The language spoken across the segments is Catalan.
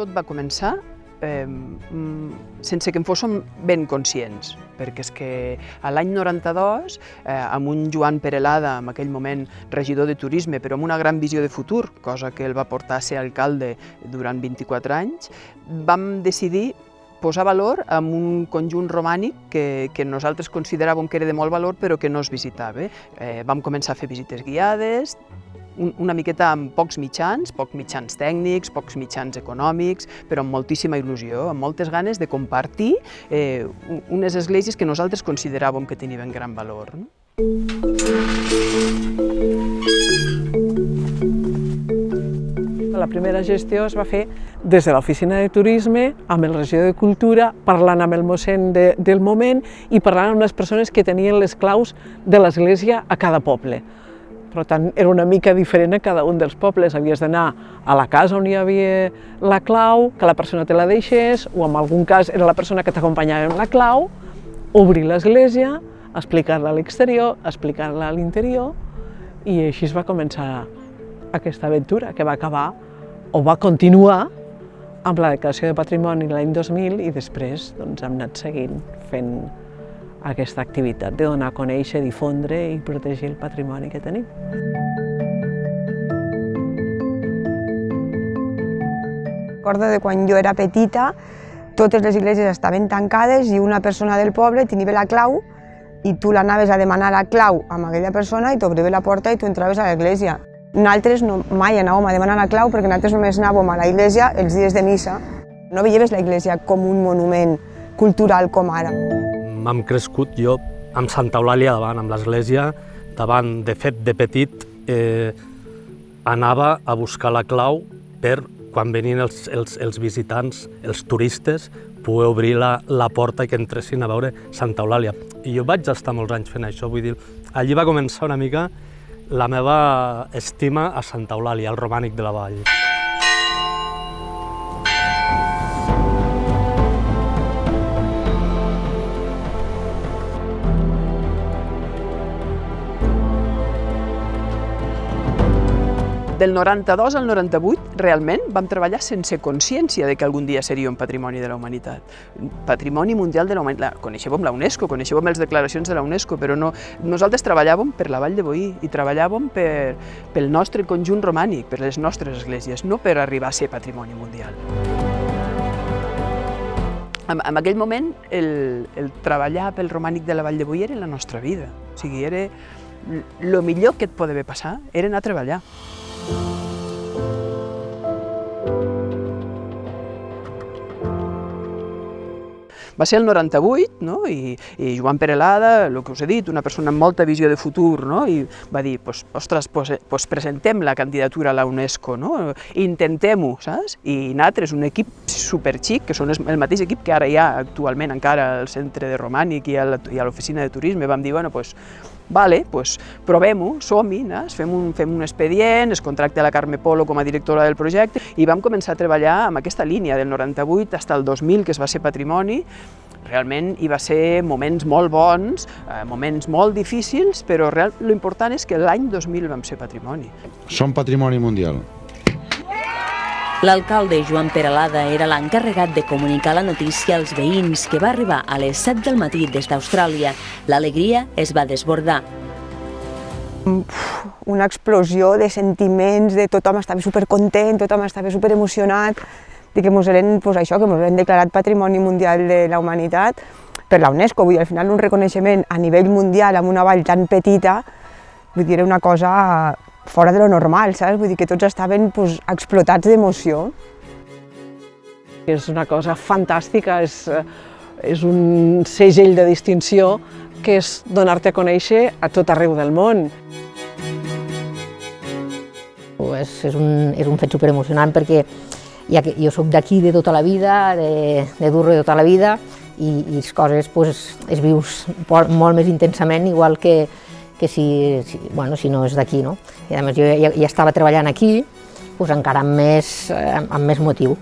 tot va començar sense que en fóssim ben conscients, perquè és que a l'any 92, amb un Joan Perelada, en aquell moment regidor de turisme, però amb una gran visió de futur, cosa que el va portar a ser alcalde durant 24 anys, vam decidir posar valor a un conjunt romànic que nosaltres consideràvem que era de molt valor però que no es visitava. Vam començar a fer visites guiades, una miqueta amb pocs mitjans tècnics, pocs mitjans econòmics, però amb moltíssima il·lusió, amb moltes ganes de compartir unes esglésies que nosaltres consideràvem que tenien gran valor. La primera gestió es va fer des de l'oficina de turisme, amb el regidor de cultura, parlant amb el mossèn del moment i parlant amb les persones que tenien les claus de l'església a cada poble. Per tant, era una mica diferent a cada un dels pobles. Havies d'anar a la casa on hi havia la clau, que la persona te la deixés, o en algun cas era la persona que t'acompanyava amb la clau, obrir l'església, explicar-la a l'exterior, explicar-la a l'interior, i així es va començar aquesta aventura, que va acabar, o va continuar, amb la declaració de patrimoni l'any 2000 i després hem anat seguint fent aquesta activitat de donar a conèixer, difondre i protegir el patrimoni que tenim. Recordo de quan jo era petita, totes les esglésies estaven tancades i una persona del poble tenia la clau i tu l'anaves a demanar la clau amb aquella persona i t'obria la porta i tu entraves a l'església. Nosaltres mai anàvem a demanar la clau perquè nosaltres només anàvem a l'església els dies de missa. No veies l'església com un monument cultural com ara. Hem crescut jo amb Santa Eulàlia davant, amb l'església davant. De fet, de petit anava a buscar la clau per, quan venien els visitants, els turistes, poder obrir la porta i que entressin a veure Santa Eulàlia. I jo vaig estar molts anys fent això, vull dir, allí va començar una mica la meva estima a Santa Eulàlia, al romànic de la vall. Del 92 al 98, realment, vam treballar sense consciència de que algun dia seria un patrimoni de la humanitat. Patrimoni mundial de la humanitat. Coneixíem la UNESCO, coneixíem les declaracions de la UNESCO, però no. Nosaltres treballàvem per la Vall de Boí i treballàvem pel nostre conjunt romànic, per les nostres esglésies, no per arribar a ser patrimoni mundial. En aquell moment, el treballar pel romànic de la Vall de Boí era la nostra vida. O sigui, era el millor que et podia passar, era anar a treballar. Va ser el 98, no? I Joan Perelada, el que us he dit, una persona amb molta visió de futur, no? I va dir, ostres, presentem la candidatura a la UNESCO, no? Intentem-ho, saps? I nosaltres, un equip superxic, que són el mateix equip que ara hi ha actualment encara al Centre de Romànic i a l'Oficina de Turisme, vam dir, bueno, vale, provem-ho, som-hi, fem un expedient, es contracta la Carme Polo com a directora del projecte i vam començar a treballar amb aquesta línia del 98 fins al 2000, que es va ser patrimoni. Realment hi va ser moments molt bons, moments molt difícils, però l'important és que l'any 2000 vam ser patrimoni. Som patrimoni mundial. L'alcalde Joan Perelada era l'encarregat de comunicar la notícia als veïns, que va arribar a les 7 del matí des d'Austràlia. L'alegria es va desbordar. Una explosió de sentiments, de tothom estava supercontent, tothom estava superemocionat, de que ens eren declarat Patrimoni Mundial de la Humanitat per la UNESCO. Vull dir, al final un reconeixement a nivell mundial amb una vall tan petita, vull dir, era una cosa fora de lo normal, saps? Vull dir que tots estaven explotats d'emoció. És una cosa fantàstica, és un segell de distinció que és donar-te a conèixer a tot arreu del món. És un fet superemocionant perquè jo soc d'aquí de tota la vida, de Durro de tota la vida, i les coses es vius molt més intensament, igual que si no és d'aquí, no? I a més jo ja estava treballant aquí, encara amb més motiu.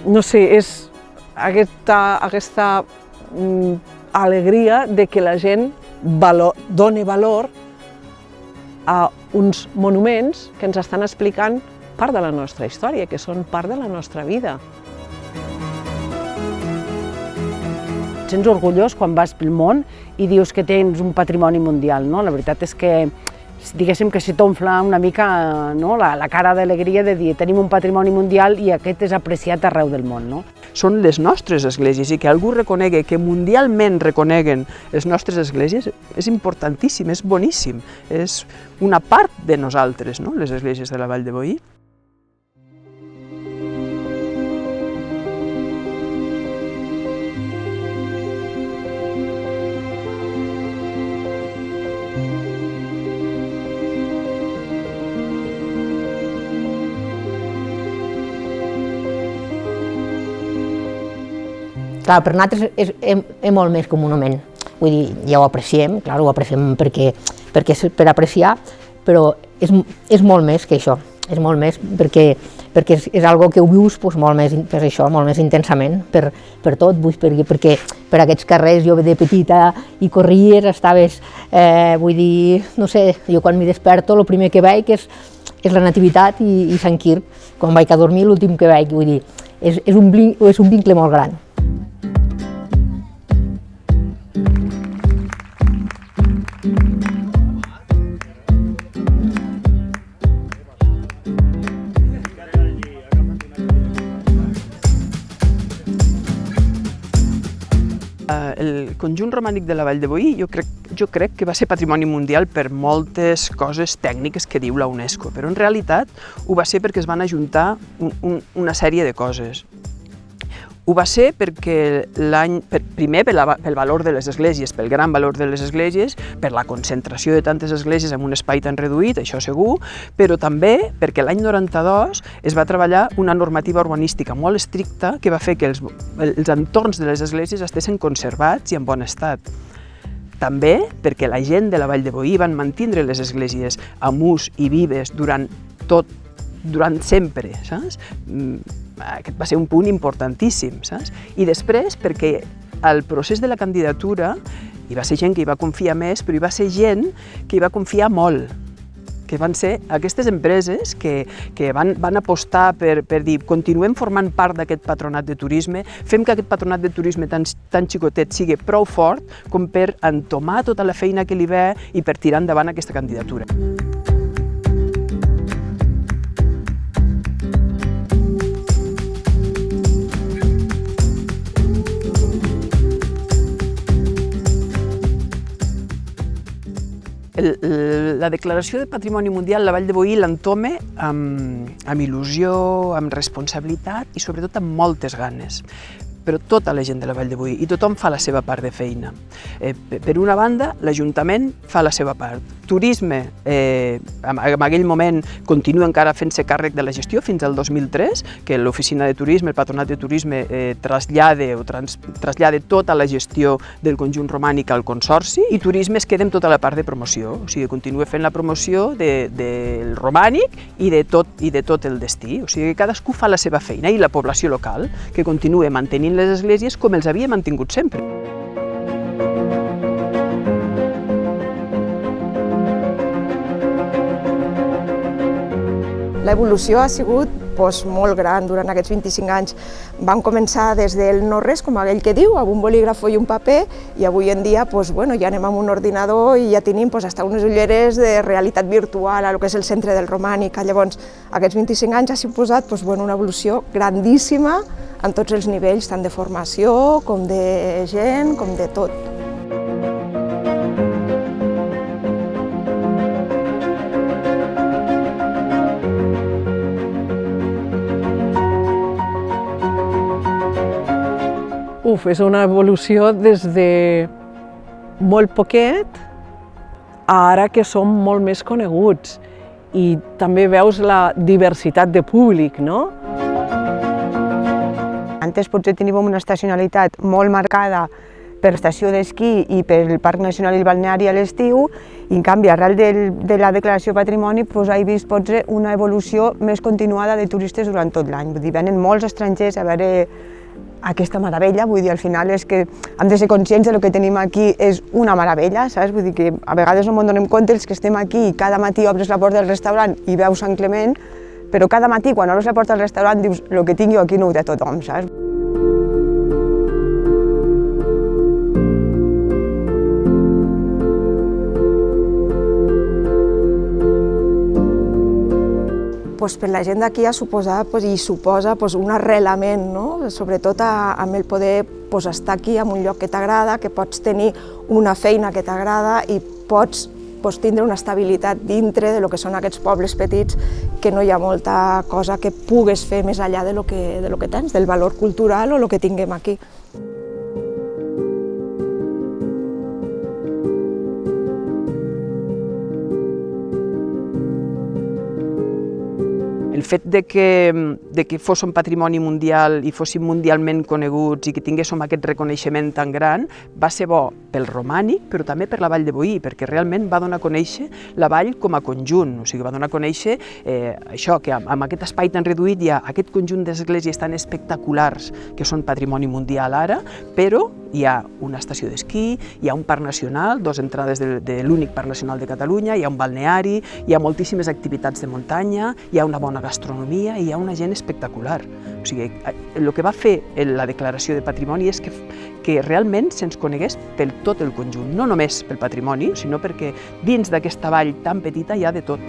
No sé, és aquesta alegria de que la gent doni valor a uns monuments que ens estan explicant part de la nostra història, que són part de la nostra vida. Et sents orgullós quan vas pel món i dius que tens un patrimoni mundial, no? La veritat és que, diguéssim que se t'omfla una mica, no? la cara d'alegria de dir tenim un patrimoni mundial i aquest és apreciat arreu del món, no? Són les nostres esglésies i que algú reconegui, que mundialment reconeguen les nostres esglésies, és importantíssim, és boníssim, és una part de nosaltres, no? Les esglésies de la Vall de Boí. Clar, per nosaltres és molt més que un monument. Vull dir, ja ho apreciem, clar, ho apreciem perquè és per apreciar, però és molt més que això. És molt més perquè és algo que ho vius molt més, per això, molt més intensament, per tot, perquè per aquests carrers jo de petita i corries, estaves, vull dir, no sé, jo quan m'hi desperto el primer que veig és la Nativitat i Sant Quirc. Quan vaig a dormir l'últim que veig, vull dir, és un vincle molt gran. El conjunt romànic de la Vall de Boí jo crec que va ser patrimoni mundial per moltes coses tècniques que diu la UNESCO, però en realitat ho va ser perquè es van ajuntar una sèrie de coses. Ho va ser perquè primer pel valor de les esglésies, pel gran valor de les esglésies, per la concentració de tantes esglésies en un espai tan reduït, això segur, però també perquè l'any 92 es va treballar una normativa urbanística molt estricta que va fer que els entorns de les esglésies estessin conservats i en bon estat. També perquè la gent de la Vall de Boí van mantindre les esglésies amb ús i vives durant sempre, saps? Aquest va ser un punt importantíssim, saps? I després perquè al procés de la candidatura hi va ser gent que hi va confiar més, però hi va ser gent que hi va confiar molt, que van ser aquestes empreses que van apostar per dir continuem formant part d'aquest patronat de turisme, fem que aquest patronat de turisme tan xicotet sigui prou fort com per entomar tota la feina que li ve i per tirar endavant aquesta candidatura. La declaració de Patrimoni Mundial la Vall de Boí l'entoma amb il·lusió, amb responsabilitat i sobretot amb moltes ganes. Però tota la gent de la Vall de Boí i tothom fa la seva part de feina. Per una banda, l'Ajuntament fa la seva part. Turisme, en aquell moment, continua encara fent-se càrrec de la gestió fins al 2003, que l'oficina de turisme, el patronat de turisme, trasllada tota la gestió del conjunt romànic al Consorci i Turisme es queda amb tota la part de promoció, o sigui, continua fent la promoció del romànic i de tot el destí. O sigui, cadascú fa la seva feina i la població local, que continua mantenint les esglésies com els havia mantingut sempre. L'evolució ha sigut molt gran durant aquests 25 anys. Vam començar des del no-res, com aquell que diu, amb un bolígrafo i un paper, i avui en dia ja anem amb un ordinador i ja tenim fins unes ulleres de realitat virtual a lo que és el centre del romànic. Llavors, aquests 25 anys ha suposat una evolució grandíssima en tots els nivells, tant de formació com de gent, com de tot. És una evolució des de molt poquet a ara que som molt més coneguts i també veus la diversitat de públic, no? Antes potser teníem una estacionalitat molt marcada per l'estació d'esquí i pel Parc Nacional i el Balneari a l'estiu, i en canvi arrel de la declaració de patrimoni he vist una evolució més continuada de turistes durant tot l'any. Vull dir, venen molts estrangers a veure aquesta meravella, vull dir, al final és que hem de ser conscients de que tenim aquí és una meravella, saps? Vull dir que a vegades no ens donem compte els que estem aquí i cada matí obres la porta del restaurant i veus Sant Clement, però cada matí quan obres la porta del restaurant dius el que tinc jo aquí no ho té tothom, saps? Per la gent d'aquí suposa un arrelament, sobretot amb el poder estar aquí en un lloc que t'agrada, que pots tenir una feina que t'agrada i pots tindre una estabilitat dintre de lo que són aquests pobles petits, que no hi ha molta cosa que pugues fer més enllà de lo que tens, del valor cultural o el que tinguem aquí. El fet de que fóssim patrimoni mundial i fóssim mundialment coneguts i que tinguéssim aquest reconeixement tan gran va ser bo pel romànic, però també per la Vall de Boí, perquè realment va donar a conèixer la vall com a conjunt, o sigui, va donar a conèixer això, que amb aquest espai tan reduït hi ha aquest conjunt d'esglésies tan espectaculars que són patrimoni mundial ara, però hi ha una estació d'esquí, hi ha un parc nacional, 2 entrades de l'únic parc nacional de Catalunya, hi ha un balneari, hi ha moltíssimes activitats de muntanya, hi ha una bona gastronomia i hi ha una gent espectacular. O sigui, el que va fer la declaració de patrimoni és que realment se'ns conegués per tot el conjunt, no només pel patrimoni, sinó perquè dins d'aquesta vall tan petita hi ha de tot.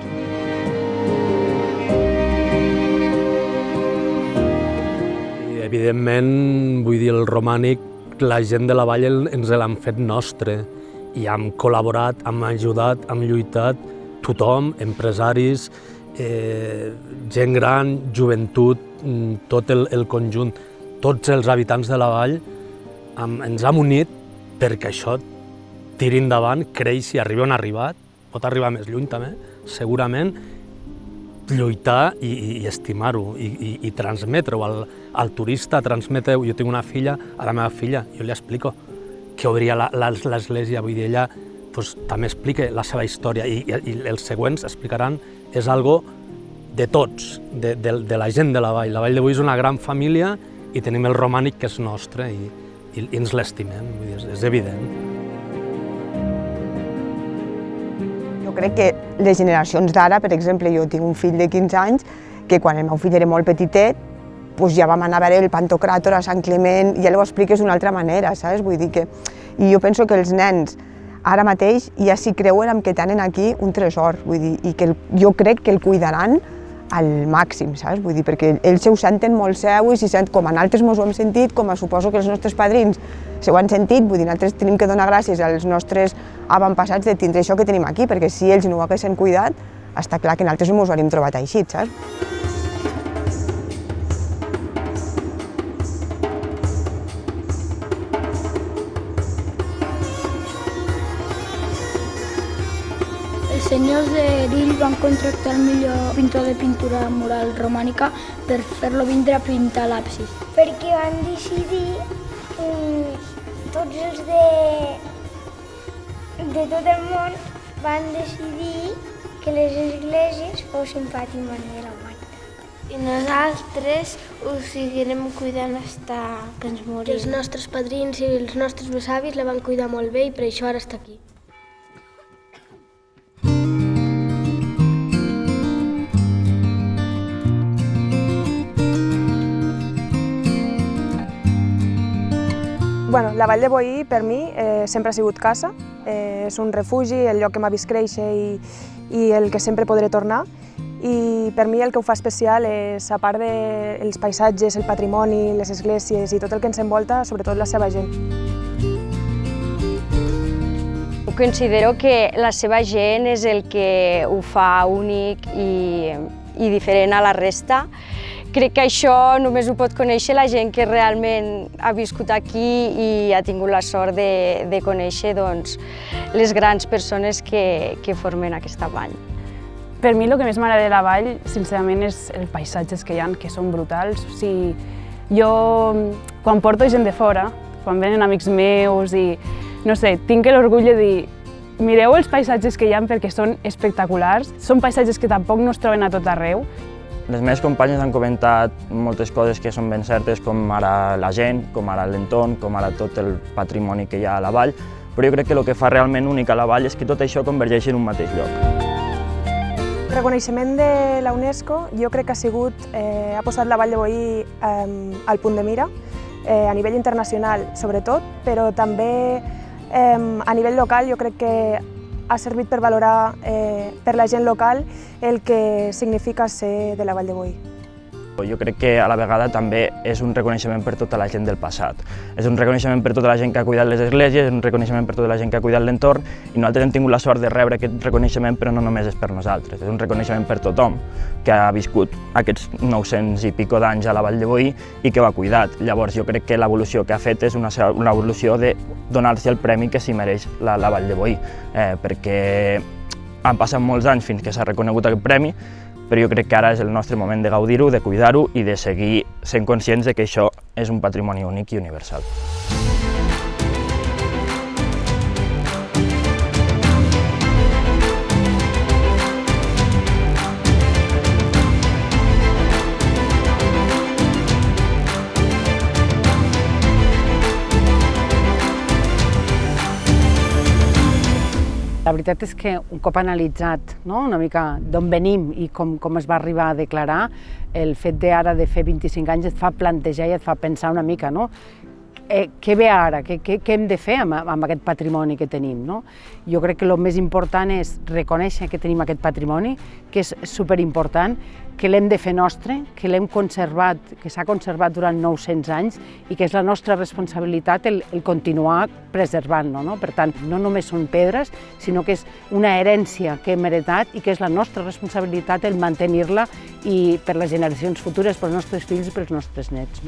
Evidentment, vull dir, el romànic, la gent de la vall ens l'han fet nostre i hem col·laborat, hem ajudat, hem lluitat, tothom, empresaris, gent gran, joventut, tot el conjunt, tots els habitants de la vall ens hem unit perquè això tiri endavant, creixi, arribi on ha arribat, pot arribar més lluny també, segurament, lluitar i estimar-ho i transmetre-ho al turista, transmetre-ho. Jo tinc una filla, a la meva filla, jo li explico que obria l'església, vull dir, ella també explica la seva història i els següents explicaran, és algo de tots, de la gent de la vall. La Vall de Boí és una gran família i tenim el romànic que és nostre i ens l'estimem, és evident. Jo crec que les generacions d'ara, per exemple, jo tinc un fill de 15 anys, que quan el meu fill era molt petitet, ja vam anar a veure el Pantocràtor a Sant Clement, i ja ho expliques d'una altra manera, saps? Vull dir que... I jo penso que els nens ara mateix ja s'hi creuen amb que tenen aquí un tresor, vull dir, i que jo crec que el cuidaran al màxim, saps? Vull dir, perquè ells ho senten molt seu i s'hi sent com a nosaltres ens ho hem sentit, com a suposo que els nostres padrins s'ho han sentit, vull dir, nosaltres tenim que donar gràcies als nostres avantpassats de tindre això que tenim aquí, perquè si ells no ho haguessin cuidat, està clar que nosaltres no ens ho hauríem trobat així, saps? Els senyors d'Erill van contractar el millor pintor de pintura mural romànica per fer-lo vindre a pintar l'absis. Perquè van decidir, tots els de tot el món van decidir que les esglésies fossin patrimoni de la humanitat. I nosaltres ho seguirem cuidant fins que ens morim. Els nostres padrins i els nostres besavis la van cuidar molt bé i per això ara està aquí. La Vall de Boí, per mi, sempre ha sigut casa. És un refugi, el lloc que m'ha vist créixer i el que sempre podré tornar. I per mi el que ho fa especial és, a part dels paisatges, el patrimoni, les esglésies i tot el que ens envolta, sobretot la seva gent. Considero que la seva gent és el que ho fa únic i diferent a la resta. Crec que això només ho pot conèixer la gent que realment ha viscut aquí i ha tingut la sort de conèixer les grans persones que formen aquesta vall. Per mi el que més m'agrada de la vall, sincerament, és els paisatges que hi ha, que són brutals. O sigui, jo, quan porto gent de fora, quan venen amics meus i, no sé, tinc l'orgull de dir mireu els paisatges que hi ha perquè són espectaculars. Són paisatges que tampoc no es troben a tot arreu Les meves companyes han comentat moltes coses que són ben certes, com ara la gent, com ara l'entorn, com ara tot el patrimoni que hi ha a la vall, però jo crec que el que fa realment únic a la vall és que tot això convergeix en un mateix lloc. El reconeixement de la UNESCO jo crec que ha posat la Vall de Boí al punt de mira, a nivell internacional sobretot, però també a nivell local jo crec que ha servit per valorar per la gent local el que significa ser de la Vall de Boí. Jo crec que a la vegada també és un reconeixement per tota la gent del passat. És un reconeixement per tota la gent que ha cuidat les esglésies, és un reconeixement per tota la gent que ha cuidat l'entorn, i nosaltres hem tingut la sort de rebre aquest reconeixement, però no només és per nosaltres, és un reconeixement per tothom que ha viscut aquests 900 i pico d'anys a la Vall de Boí i que ho ha cuidat. Llavors jo crec que l'evolució que ha fet és una evolució de donar-se el premi que s'hi mereix la Vall de Boí, perquè han passat molts anys fins que s'ha reconegut aquest premi, però jo crec que ara és el nostre moment de gaudir-ho, de cuidar-ho i de seguir sent conscients de que això és un patrimoni únic i universal. La veritat és que un cop analitzat una mica d'on venim i com es va arribar a declarar, el fet d'ara de fer 25 anys et fa plantejar i et fa pensar una mica, què ve ara, què hem de fer amb aquest patrimoni que tenim. Jo crec que el més important és reconèixer que tenim aquest patrimoni, que és superimportant, que l'hem de fer nostre, que l'hem conservat, que s'ha conservat durant 900 anys i que és la nostra responsabilitat el continuar preservant-lo. Per tant, no només són pedres, sinó que és una herència que hem heretat i que és la nostra responsabilitat el mantenir-la i per les generacions futures, pels nostres fills i pels nostres nets.